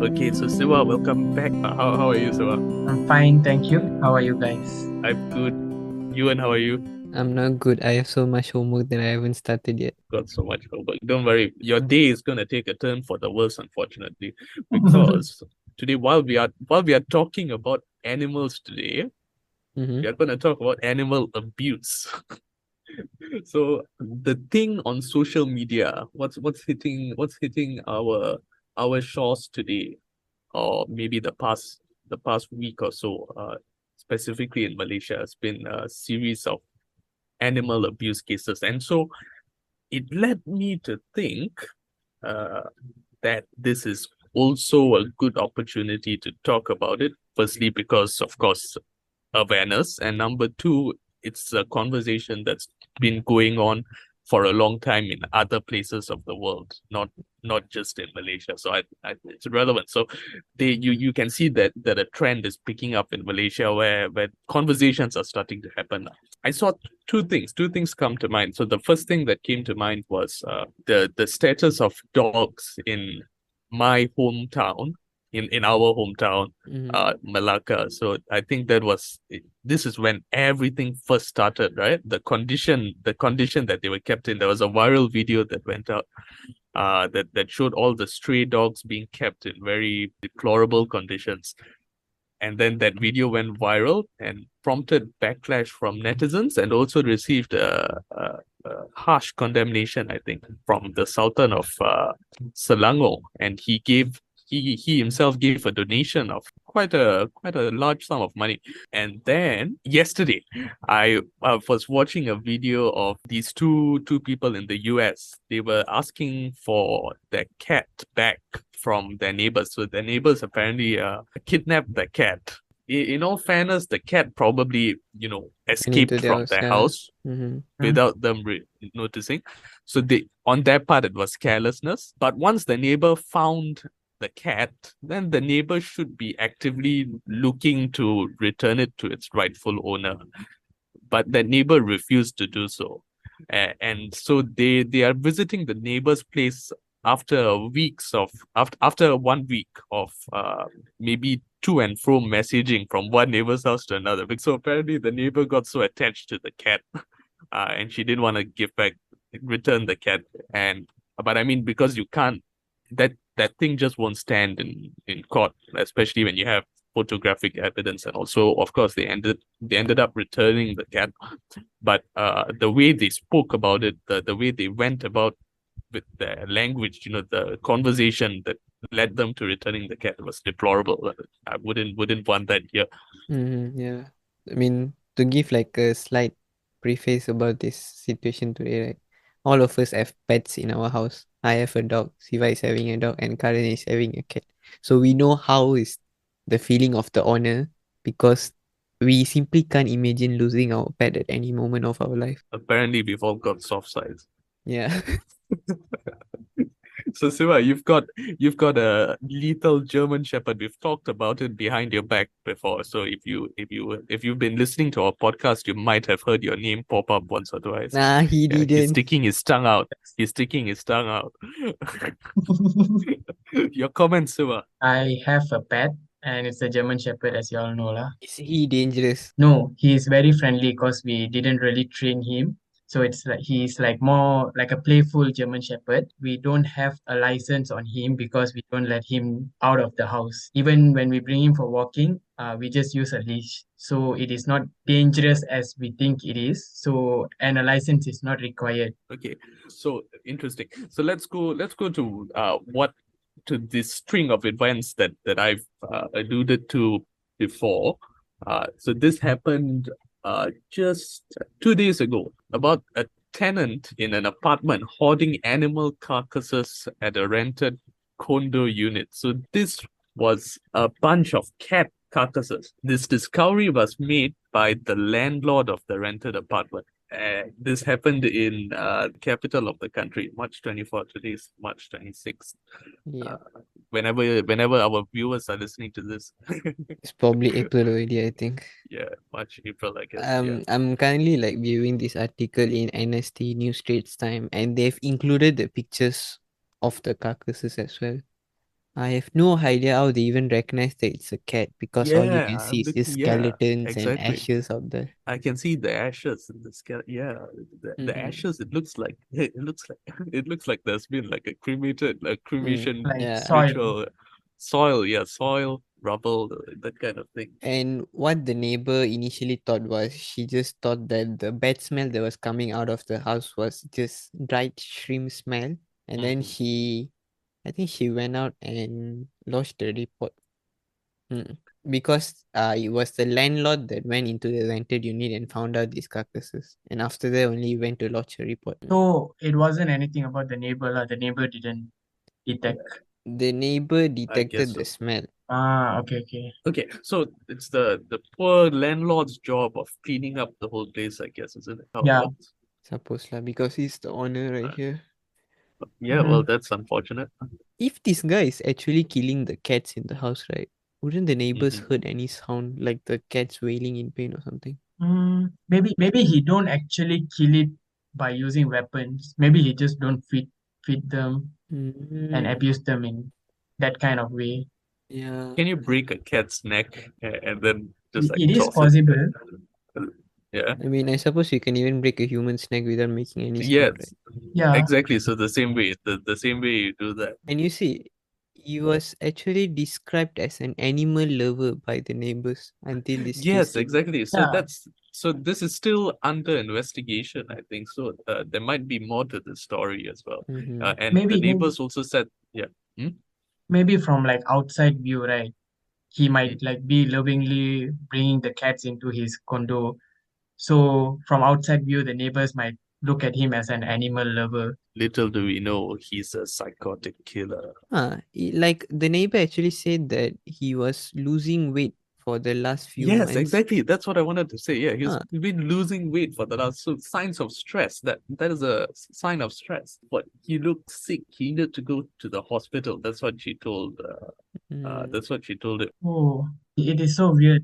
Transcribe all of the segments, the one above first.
Okay, so Seva, welcome back. How are you, Seva? I'm fine, thank you. How are you guys? I'm good. You and how are you? I'm not good. I have so much homework that I haven't started yet. Got so much homework. Don't worry, your day is gonna take a turn for the worse, unfortunately, because today, while we are talking about animals today, Mm-hmm. we are gonna talk about animal abuse. So the thing on social media, what's hitting our shores today, or maybe the past week or so, specifically in Malaysia, has been a series of animal abuse cases. And so it led me to think uh, that this is also a good opportunity to talk about it. Firstly, because, of course, awareness. And number two, it's a conversation that's been going on for a long time in other places of the world, not just in Malaysia. So it's relevant. So you can see that a trend is picking up in Malaysia where conversations are starting to happen. I saw two things come to mind. So the first thing that came to mind was the status of dogs in my hometown, in our hometown, Malacca. So I think this is when everything first started, right? The condition that they were kept in. There was a viral video that went out that showed all the stray dogs being kept in very deplorable conditions. And then that video went viral and prompted backlash from netizens, and also received a harsh condemnation, I think, from the Sultan of Selangor. And he himself gave a donation of quite a large sum of money. And then yesterday, I was watching a video of these two people in the US. They were asking for their cat back from their neighbors. So their neighbors apparently kidnapped the cat. In all fairness, the cat probably, escaped their from house, their yeah. house Mm-hmm. without them noticing. So on their part, it was carelessness. But once the neighbor found the cat, then the neighbor should be actively looking to return it to its rightful owner. But the neighbor refused to do so. And so they are visiting the neighbor's place after after 1 week of maybe to and fro messaging from one neighbor's house to another. So apparently the neighbor got so attached to the cat, and she didn't want to return the cat. But I mean, because you can't, that thing just won't stand in court, especially when you have photographic evidence. And also, of course, they ended up returning the cat. But the way they spoke about it, the way they went about with their language, the conversation that led them to returning the cat was deplorable. I wouldn't want that here. Mm-hmm. Yeah. I mean, to give like a slight preface about this situation today, right? All of us have pets in our house. I have a dog, Seva is having a dog, and Karan is having a cat. So we know how is the feeling of the owner, because we simply can't imagine losing our pet at any moment of our life. Apparently, we've all got soft sides. Yeah. So Siva, you've got a lethal German Shepherd. We've talked about it behind your back before. So if you've been listening to our podcast, you might have heard your name pop up once or twice. Nah, he Yeah, he's didn't. sticking his tongue out. He's sticking his tongue out. Your comments, Siva. I have a pet and it's a German Shepherd, as you all know. Lah. Is he dangerous? No, he is very friendly because we didn't really train him. So it's like he's like more like a playful German Shepherd. We don't have a license on him because we don't let him out of the house. Even when we bring him for walking, we just use a leash. So it is not dangerous as we think it is. So and a license is not required. Okay, so interesting. So let's go to this string of events that I've alluded to before. So this happened just 2 days ago, about a tenant in an apartment hoarding animal carcasses at a rented condo unit. So this was a bunch of cat carcasses. This discovery was made by the landlord of the rented apartment. This happened in the capital of the country, March 24th. Today is March 26th. Yeah. Whenever our viewers are listening to this, It's probably April already, I think. yeah, March, April, I guess. Yeah. I'm currently like viewing this article in NST News Straits Time, and they've included the pictures of the carcasses as well. I have no idea how they even recognize that it's a cat because all you can Yeah, see is just yeah, skeletons and exactly. ashes out there. I can see the ashes in the sky. Yeah, the Mhm. ashes. It looks like it looks like it looks like there's been like a cremation Like Yeah. soil. ritual. Soil, yeah, soil, rubble, that kind of thing. And what the neighbor initially thought was she just thought that the bad smell that was coming out of the house was just dried shrimp smell. And then Mhm. I think she went out and lodged the report. Because it was the landlord that went into the rented unit and found out these carcasses. And after that, only went to lodge a report. So it wasn't anything about the neighbor lah. The neighbor didn't detect. The neighbor I guess detected the so. smell. Ah, okay. Okay, so it's the poor landlord's job of cleaning up the whole place, I guess, isn't it? How it Yeah. works? Suppose lah, because he's the owner right Uh, here. yeah, well, Mhm. that's unfortunate. If this guy is actually killing the cats in the house, right? Wouldn't the neighbors Mhm. heard any sound like the cats wailing in pain or something? Maybe he don't actually kill it by using weapons. Maybe he just don't feed them and Mm, abuse them in that kind of way. yeah. Can you break a cat's neck and then just like It is toss it? possible. Yeah. I mean, I suppose you can even break a human's neck without making any sound, right? Yes, Yeah. exactly. So the same way, the same way you do that. And you see, he was actually described as an animal lover by the neighbors until this case Yes, came. exactly. Yeah. So this is still under investigation, I think. So there might be more to the story as well. Mm-hmm. And the Maybe neighbors also said, yeah. Hmm? maybe from like outside view, right? He might Mhm. like be lovingly bringing the cats into his condo. So from outside view, the neighbors might look at him as an animal lover. Little do we know he's a psychotic killer. Like the neighbor actually said that he was losing weight for the last few Yes, months. exactly. That's what I wanted to say. Yeah, he's Ah, been losing weight for the last, so signs of stress. That is a sign of stress. But he looked sick. He needed to go to the hospital. That's what she told. mm, That's what she told him. Oh, it is so weird.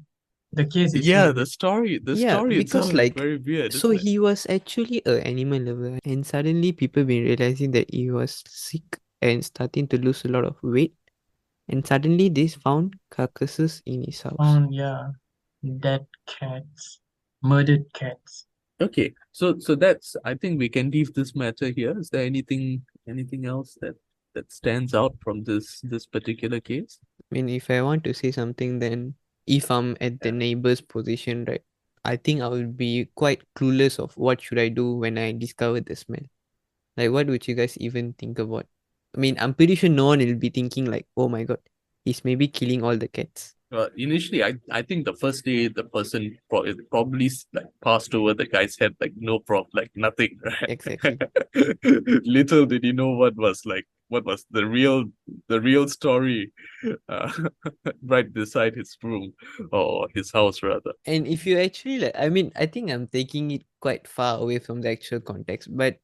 The case is so Yeah, weird. the yeah, story because itself is like, very weird, so isn't it? he was actually a animal lover, and suddenly people been realizing that he was sick and starting to lose a lot of weight, and suddenly they found carcasses in his house. Yeah, dead cats, murdered cats. Okay, so that's, I think we can leave this matter here. Is there anything else that stands out from this particular case? I mean, if I want to say something, then if I'm at the Yeah. neighbor's position, right, I think I will be quite clueless of what should I do when I discover the smell. Like, what would you guys even think about? I mean, I'm pretty sure no one will be thinking like, oh my god, he's maybe killing all the cats. Initially, I think the first day the person probably like passed over the guy's head like no problem, like nothing, right? Exactly. Little did he know what was the real story, uh, right beside his room or his house rather. And if you actually like, I mean, I think I'm taking it quite far away from the actual context, but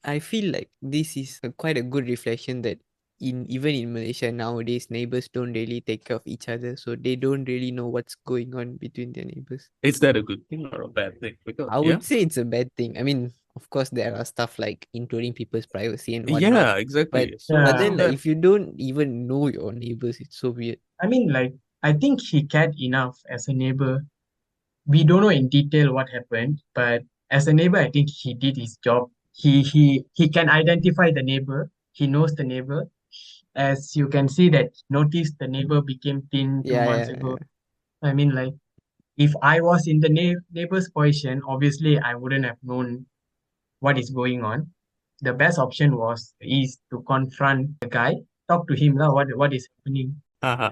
I feel like this is quite a good reflection that even in Malaysia nowadays, neighbors don't really take care of each other, so they don't really know what's going on between their neighbors. Is that a good thing or a bad thing? Because I yeah, would say it's a bad thing. I mean, of course, there are stuff like intruding people's privacy and whatnot, yeah, but exactly. So Yeah, then like that if you don't even know your neighbors, it's so weird. I mean, like, I think he cared enough as a neighbor. We don't know in detail what happened, but as a neighbor, I think he did his job. He can identify the neighbor. He knows the neighbor. As you can see that notice the neighbor became thin two Yeah, months yeah, ago. yeah. I mean, like, if I was in the neighbor's position, obviously I wouldn't have known what is going on. The best option is to confront the guy, talk to him lah. What is happening? haha.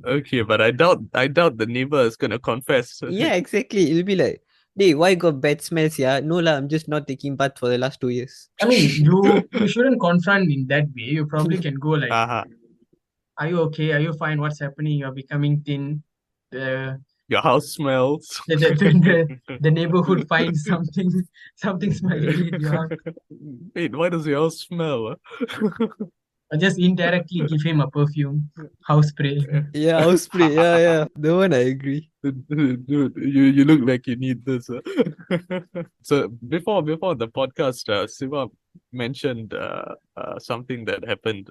Okay, but I doubt the neighbor is gonna confess. Yeah, exactly. It'll be like, hey, why got bad smells? Yeah, no lah, I'm just not taking bath for the last 2 years. I mean, you shouldn't confront in that way. You probably can go like, Haha. "Are you okay? Are you fine? What's happening? You're becoming thin." The Your house smells. the neighborhood finds something smelly in your house. Wait, why does your house smell? Or just indirectly give him a perfume, house spray. Yeah, house spray. Yeah, yeah. The one I agree. Dude, you look like you need this. So before the podcast, Siva mentioned something that happened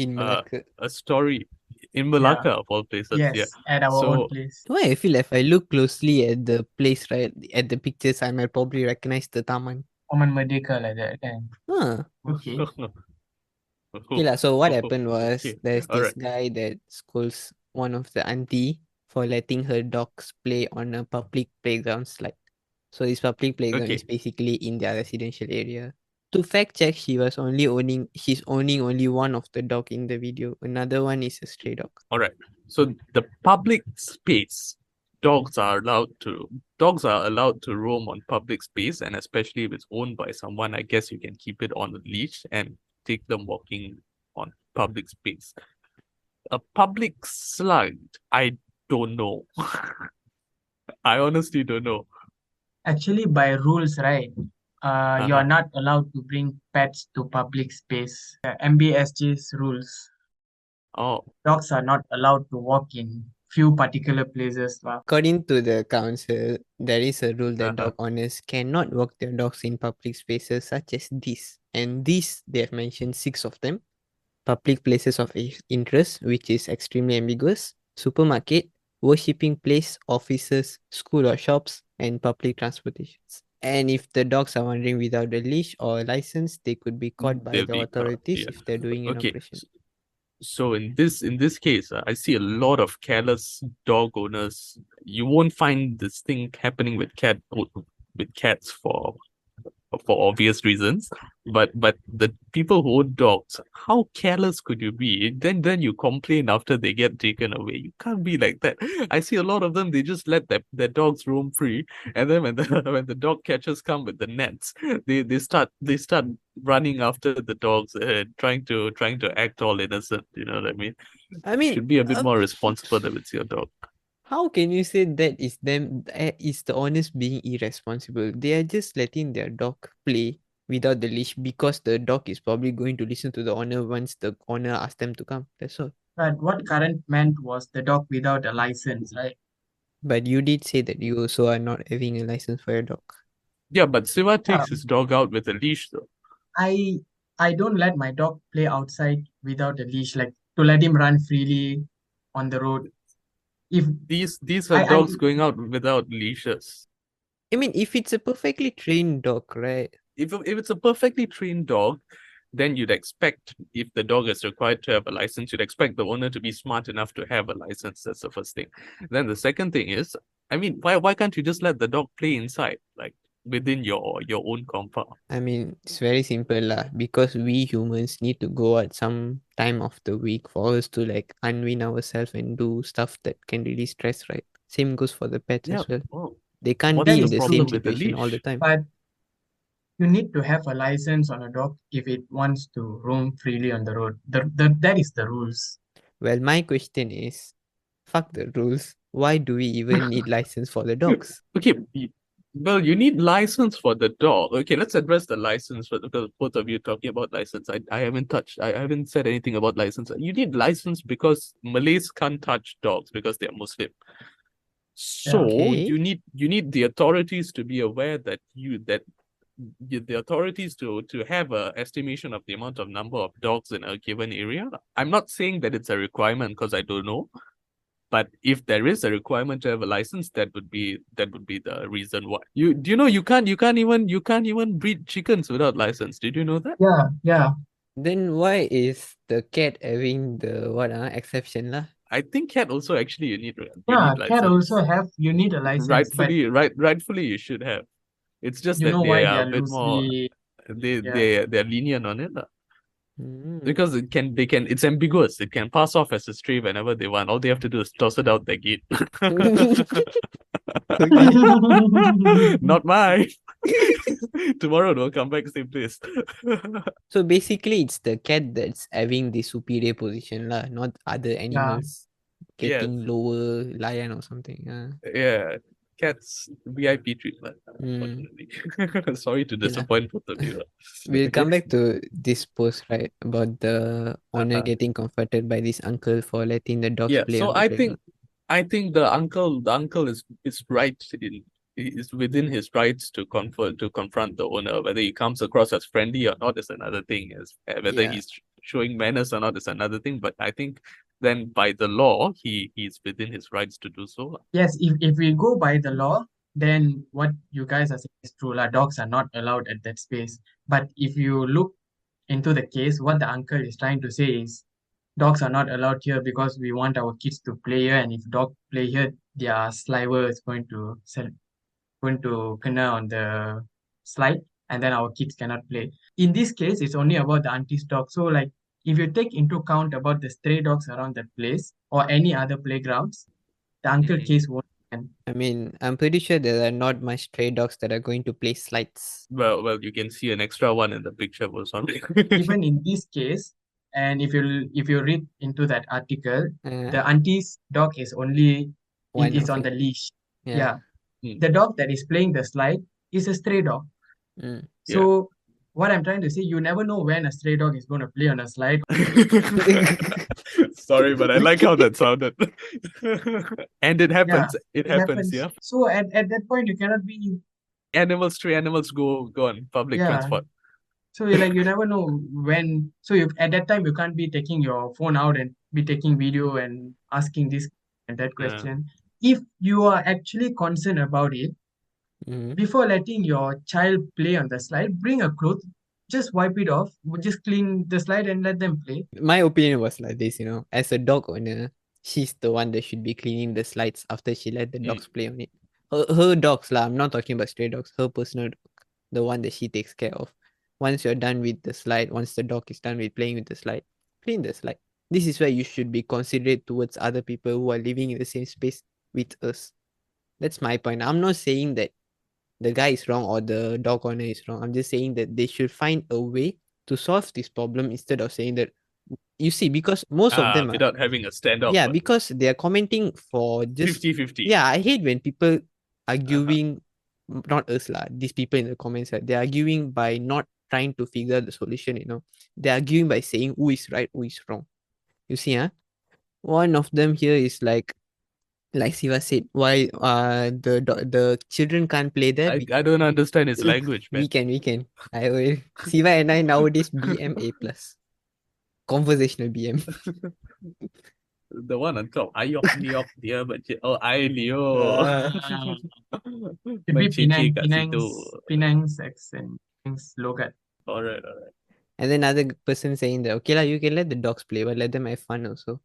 in Malacca. a story in Yeah. Malacca of all places. Yeah. Yes, at our own So place. Why I feel if I look closely at the place, right, at the pictures, I might probably recognize the Taman. Taman Merdeka like that kan. Huh. Okay. Okay lah, so what happened was Okay. there's All this right. guy that scolds one of the auntie for letting her dogs play on a public playground slide. So this public playground is Okay. basically in their residential area. To fact check, she's owning only one of the dog in the video. Another one is a stray dog. All right. So the public space, dogs are allowed to roam on public space, and especially if it's owned by someone, I guess you can keep it on a leash and take them walking on public space. A public slide, I don't know. I honestly don't know. Actually, by rules, right? You are Uh-huh. not allowed to bring pets to public space. MBSG's rules. Oh, Dogs are not allowed to walk in few particular places lah. According to the council, there is a rule that uh-huh. dog owners cannot walk their dogs in public spaces such as this. And these, they have mentioned 6 of them. Public places of interest, which is extremely ambiguous, supermarket, worshipping place, offices, school or shops, and public transportations. And if the dogs are wandering without a leash or a license, they could be caught by They'll the be caught. authorities Yeah. if they're doing an Okay. operation. So in this case, I see a lot of careless dog owners. You won't find this thing happening with cats for obvious reasons, but the people who own dogs, how careless could you be? Then you complain after they get taken away. You can't be like that. I see a lot of them, they just let their dogs roam free, and then when the when the dog catchers come with the nets, they start running after the dogs, trying to act all innocent. You know what I mean? I mean, Should be a bit more responsible if it's your dog. how can you say that is the owners being irresponsible? They are just letting their dog play without the leash because the dog is probably going to listen to the owner once the owner asks them to come. That's all. But what Karan meant was the dog without a license, right? But you did say that you also are not having a license for your dog. Yeah, but Seva Yeah, takes his dog out with a leash though. I don't let my dog play outside without a leash, like to let him run freely on the road. If These are I dogs going out without leashes. I mean, if it's a perfectly trained dog, right? If it's a perfectly trained dog, then you'd expect, if the dog is required to have a license, you'd expect the owner to be smart enough to have a license. That's the first thing. Then the second thing is, I mean, why can't you just let the dog play inside, like within your own compound? I mean, it's very simple lah. Because we humans need to go at some time of the week for us to like unwind ourselves and do stuff that can release stress, right? Same goes for the pets Yeah. as well. Oh, They can't what's be the in the same problem with the situation all the leash? time. but you need to have a license on a dog if it wants to roam freely on the road. That is the rules. Well, my question is, fuck the rules. Why do we even need license for the dogs? Okay, well, you need license for the dog. Okay, let's address the license because both of you talking about license. I haven't said anything about license. You need license because Malays can't touch dogs because they're Muslim. So Okay. you need the authorities to be aware that the authorities to have a estimation of the amount of number of dogs in a given area. I'm not saying that it's a requirement because I don't know. But if there is a requirement to have a license, that would be the reason why. You can't even breed chickens without license. Did you know that? Yeah. Then why is the cat having the exception lah? I think cat also actually you need Yeah, cat license. also you need a license, but Rightfully you should have. It's just you that know they why are they a are bit more loosely. they're lenient on it. Mm. Because it's ambiguous. It can pass off as a stray whenever they want. All they have to do is toss it out their gate. Okay. Not mine. Tomorrow it will come back same place. So basically, it's the cat that's having the superior position lah, not other animals getting lower lion or something. Yeah. Cats VIP treatment, unfortunately. Sorry to Okay lah. disappoint both of you. We'll come back to this post, right? About the owner getting confronted by this uncle for letting the dogs Yeah, play so on the playground. I think the uncle is right is within his rights to confront the owner. Whether he comes across as friendly or not is another thing. Is whether Yeah. he's showing manners or not is another thing. But I think then by the law, he's within his rights to do so. Yes, if we go by the law, then what you guys are saying is true. Like dogs are not allowed at that space. But if you look into the case, what the uncle is trying to say is dogs are not allowed here because we want our kids to play here, and if dog play here, their saliva is going to kena on the slide, and then our kids cannot play. In this case, it's only about the auntie's dog. So like if you take into account about the stray dogs around that place or any other playgrounds, the uncle Mhm. case won't stand. I mean, I'm pretty sure there are not much stray dogs that are going to play slides. Well, you can see an extra one in the picture was on. Even in this case, and if you read into that article, the auntie's dog is only One is of on it. the leash. Yeah. Yeah. Mm. The dog that is playing the slide is a stray dog. Mm. So what I'm trying to say, you never know when a stray dog is going to play on a slide. Sorry, but I like how that sounded. And it happens. Yeah, It happens, yeah. So at that point, you cannot be, Stray animals go on public yeah. transport. So you never know when. So you at that time you can't be taking your phone out and be taking video and asking this and that Yeah. question. If you are actually concerned about it, Mhm. before letting your child play on the slide, bring a cloth, just wipe it off, just clean the slide and let them play. My opinion was like this, as a dog owner, she's the one that should be cleaning the slides after she let the dogs play on it. Her dogs lah, I'm not talking about stray dogs, her personal dog, the one that she takes care of. Once you're done with the slide, once the dog is done with playing with the slide, clean the slide. This is where you should be considerate towards other people who are living in the same space with us. That's my point. I'm not saying that the guy is wrong or the dog owner is wrong. I'm just saying that they should find a way to solve this problem instead of saying that, you see, because most of them are, without having a standoff. yeah, because they are commenting for just 50-50. Yeah, I hate when people arguing, not us lah, these people in the comments, they're arguing by not trying to figure out the solution, they're arguing by saying who is right, who is wrong. You see, one of them here is like Seva said, why the children can't play there. I don't understand his language, man. We can. I will. Seva and I nowadays BM A plus. Conversational BM. The one on top. Ayok niok dia I Leo. Should be Mencicik kat situ. Penang's accent, Penang's logat. Alright. And then another person saying that, okay lah, you can let the dogs play, but let them have fun also.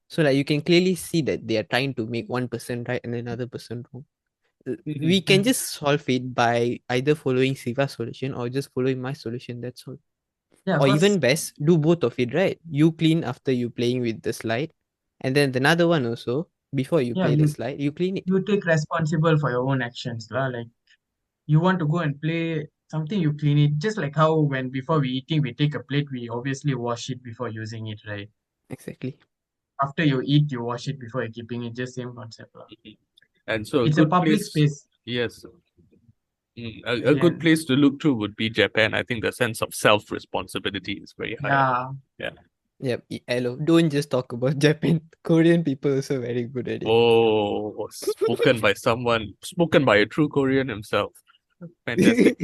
So like you can clearly see that they are trying to make one person right and another person wrong. We can just solve it by either following Siva's solution or just following my solution. That's all. Yeah, Or even best, do both of it, right? You clean after you playing with the slide, and then another one also before you play the slide, you clean it. you take responsible for your own actions, lah. Like you want to go and play something, you clean it. Just like how when before we eating, we take a plate, we obviously wash it before using it, right? Exactly. After you eat, you wash it before you're keeping it. Just same concept, lah. And so It's a public space. Yes. A good place to look to would be Japan. I think the sense of self-responsibility is very high. Yeah. Yep. Hello. Don't just talk about Japan. Korean people also very good at it. Oh, spoken by a true Korean himself. Fantastic.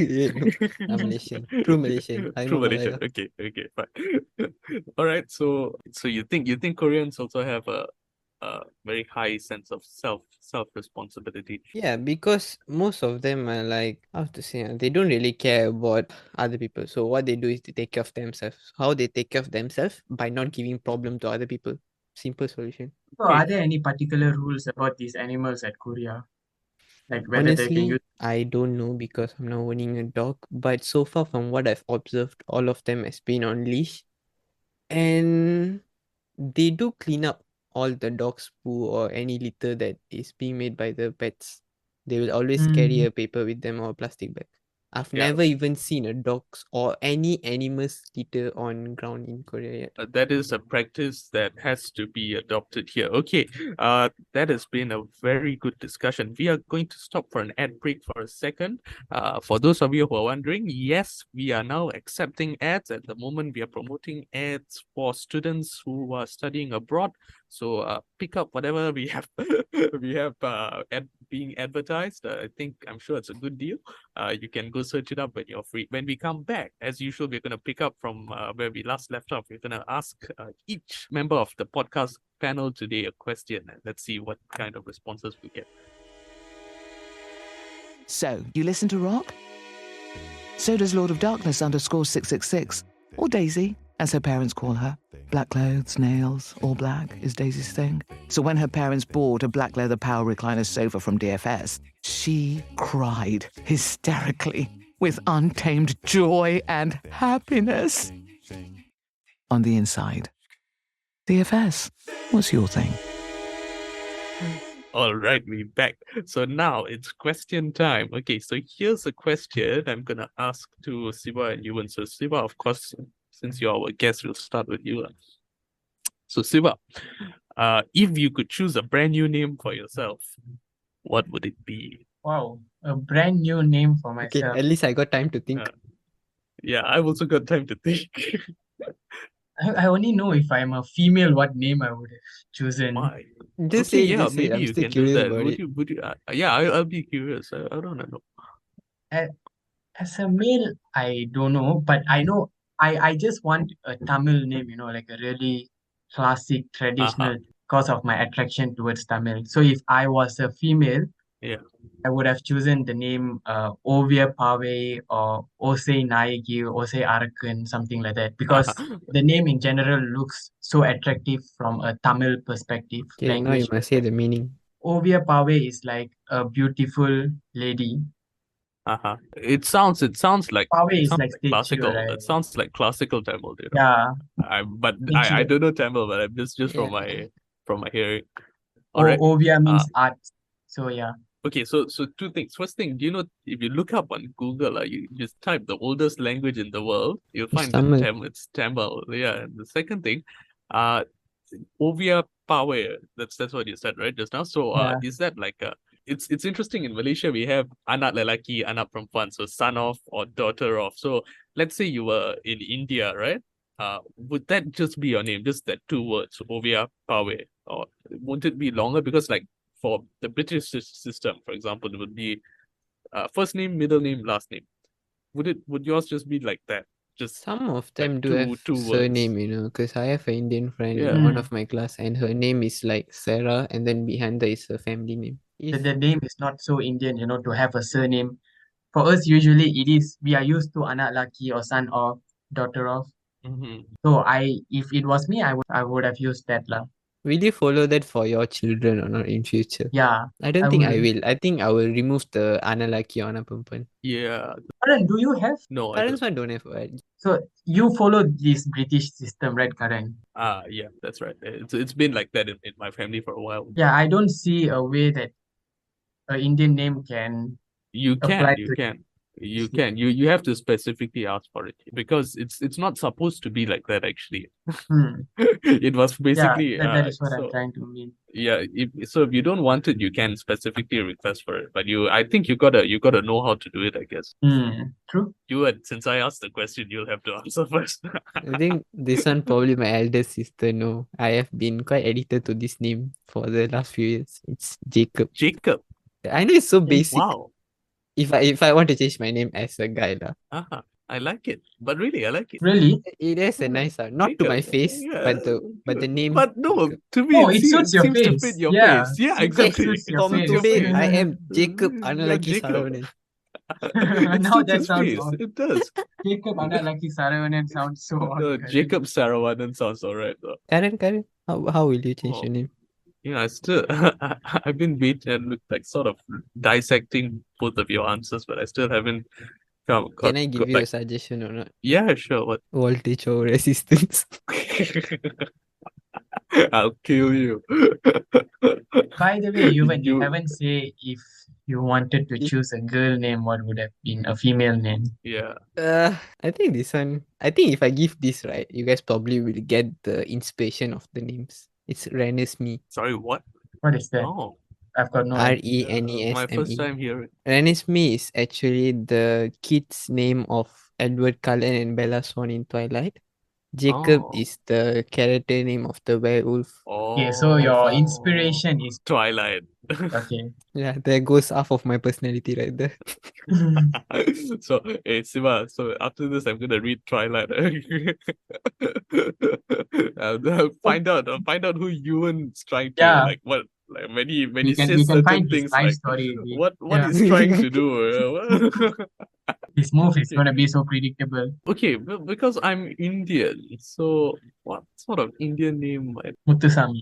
I'm Malaysian. True Malaysian. I'm True a Malaysian. Malaya. Okay, fine. All right. So you think Koreans also have a very high sense of self-responsibility? Yeah, because most of them are like, how to say, they don't really care about other people. So what they do is they take care of themselves. How they take care of themselves? By not giving problem to other people. Simple solution. So are there any particular rules about these animals at Korea? Like whether they can Honestly, use I don't know because I'm not owning a dog. But so far from what I've observed, all of them has been on leash. And they do clean up all the dog's poo or any litter that is being made by the pets. They will always carry a paper with them or a plastic bag. I've Yeah. never even seen a dog's or any animal's litter on ground in Korea yet. That is a practice that has to be adopted here. Okay, that has been a very good discussion. We are going to stop for an ad break for a second. For those of you who are wondering, yes, we are now accepting ads. At the moment, we are promoting ads for students who are studying abroad. So pick up whatever we have. We have ad being advertised. I'm sure it's a good deal. You can go search it up when you're free. When we come back, as usual, we're going to pick up from where we last left off. We're going to ask each member of the podcast panel today a question, and let's see what kind of responses we get. So, you listen to rock? So does Lord of Darkness _666, or Daisy, as her parents call her. Black clothes, nails, all black is Daisy's thing. So when her parents bought a black leather power recliner sofa from DFS, she cried hysterically with untamed joy and happiness. On the inside, DFS, what's your thing? All right, we're back. So now it's question time. Okay, so here's a question I'm gonna ask to Seva and Yuvaan. So Seva, of course, since you're our guest, we'll start with you. So Seva, if you could choose a brand new name for yourself, what would it be? Wow, a brand new name for Okay, myself. at least I got time to think. Yeah, I've also got time to think. I only know if I'm a female, what name I would have chosen. Why? Just Okay, say, yeah, just say. maybe I'm you still can do curious that. about Would it. you? Yeah, I'll be curious. I don't know. As a male, I don't know, but I know I just want a Tamil name, like a really classic, traditional, because of my attraction towards Tamil. So if I was a female, Yeah. I would have chosen the name Ovia Pave or Osei Naigi, Osei Arakan, something like that, because the name in general looks so attractive from a Tamil perspective, Okay, now you language. must say the meaning. Ovia Pave is like a beautiful lady. It sounds like Pave is sounds like statue, classical. right? It sounds like classical Tamil, Yeah, I statue. don't know Tamil, but I'm just from Yeah. my hearing. All right. Ovia means art. So yeah. Okay, so two things. First thing, do you know if you look up on Google, you just type the oldest language in the world, you'll find that Tamil. It's Tamil. Yeah. And the second thing, Ovia Power. That's what you said, right? Just now. So Yeah. is that like it's interesting in Malaysia we have anak lelaki, anak perempuan, so son of or daughter of. So let's say you were in India, right? Would that just be your name? Just that two words, Ovia Power, or won't it be longer? Because like for the British system, for example, it would be first name, middle name, last name. Would yours just be like that? Just Some of them like do have two surname, words. because I have an Indian friend Yeah. in one of my class, and her name is like Sarah, and then behind there is her family name. The name is not so Indian, to have a surname. For us, usually we are used to anak laki or son of, daughter of. So if it was me, I would have used that lah. Will you follow that for your children or not in future? Yeah. I don't think I will. I think I will remove the anak lelaki or anak perempuan. Yeah. Karan, do you have? No, Karan's one don't have. So you follow this British system, right, Karan? Yeah, that's right. It's been like that in my family for a while. Yeah, I don't see a way that an Indian name can apply to You have to specifically ask for it because it's not supposed to be like that actually. It was basically that is what I'm trying to mean. Yeah, if you don't want it, you can specifically request for it. But I think you gotta know how to do it, I guess. True. Since I asked the question, you'll have to answer first. I think this one probably my elder sister know. I have been quite addicted to this name for the last few years. It's Jacob. Jacob. I know it's so basic. Wow. If I want to change my name as a guy lah. I like it, but really, I like it. Really? It has a nice sound. Not to my face, but the name. But no, to me, it suits your seems face. to fit your face. Yeah, exactly. Suits your From face. today, I am Jacob You're Analaki Jacob. Saravanan. Now that sounds face. odd. It does. Jacob Analaki Saravanan sounds so odd. Jacob Saravanan sounds alright though. Karan, how will you change your name? Yeah, I've been waiting and like sort of dissecting both of your answers, but I still haven't Can I give you a suggestion or not? Yeah, sure. What? Voltage or resistance. I'll kill you. By the way, you haven't said if you wanted to choose a girl name, what would have been a female name? Yeah. I think this one. I think if I give this right, you guys probably will get the inspiration of the names. It's Renesmee. Sorry, what? What is that? Oh. I've got no idea. Renesme. My first time hearing. Renesmee is actually the kid's name of Edward Cullen and Bella Swan in Twilight. Jacob Oh. is the character name of the werewolf. Okay, so your Alpha. inspiration is Twilight. okay. Yeah, there goes half of my personality right there. So, hey, Siva, so after this, I'm gonna read Twilight. Find out who Ewan's trying to, Yeah, like, what, like, when he we says can find certain his things, life like, story. what Yeah, he's trying to do. his move is Okay. gonna be so predictable. Okay, because I'm Indian, so what sort of Indian name might Muthusamy.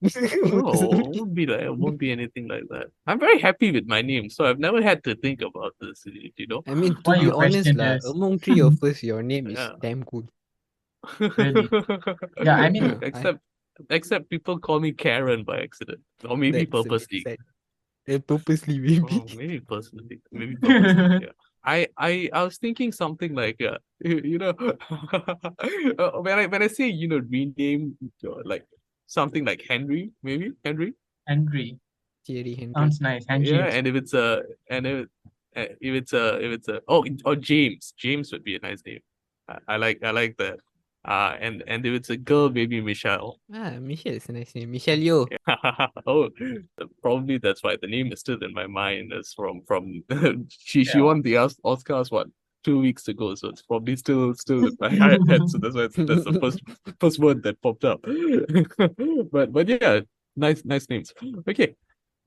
no, it won't be anything like that. I'm very happy with my name, so I've never had to think about this, you know. I mean, to Why be you honest, question us? among three of us, your name is Yeah. damn cool. Really? Yeah, I mean, Yeah, Except people call me Karen by accident. Or maybe that's a bit purposely. sad. Purposely, maybe. Oh, maybe purposely. Yeah. I was thinking something like you know when I say rename like something like Henry, maybe Henry. Henry. Thierry Henry. Sounds nice. Henry. Yeah, and if it's a and if it's a or James would be a nice name. I like that. And if it's a girl, maybe Michelle. Michelle is a nice name. Michelle Yeoh. Oh, probably that's why the name is still in my mind. Is from she Yeah. won the Oscars 2 weeks ago, so it's probably still in my head. So that's why that's the first word that popped up. But yeah, nice names. Okay,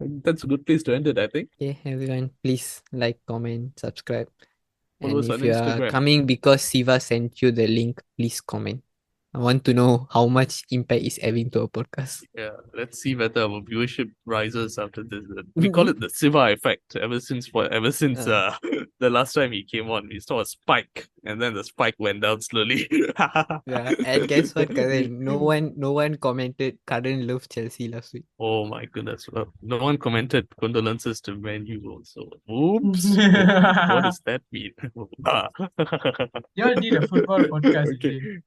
that's a good place to end it, I think. Okay, everyone, please like, comment, subscribe. Follow And us if on you are Instagram. coming because Siva sent you the link, please comment. I want to know how much impact is having to our podcast. Yeah, let's see whether our viewership rises after this. We call it the Seva effect. Ever since the last time he came on, we saw a spike, and then the spike went down slowly. Yeah, and guess what, Karan? No one commented Karan loved Chelsea last week. Oh my goodness! Well, no one commented condolences to Man U also. Oops! What does that mean? You all did a football podcast Okay. again.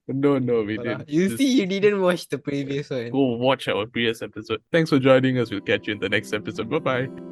No, we didn't. You see, you didn't watch the previous one. Go watch our previous episode. Thanks for joining us. We'll catch you in the next episode. Bye bye.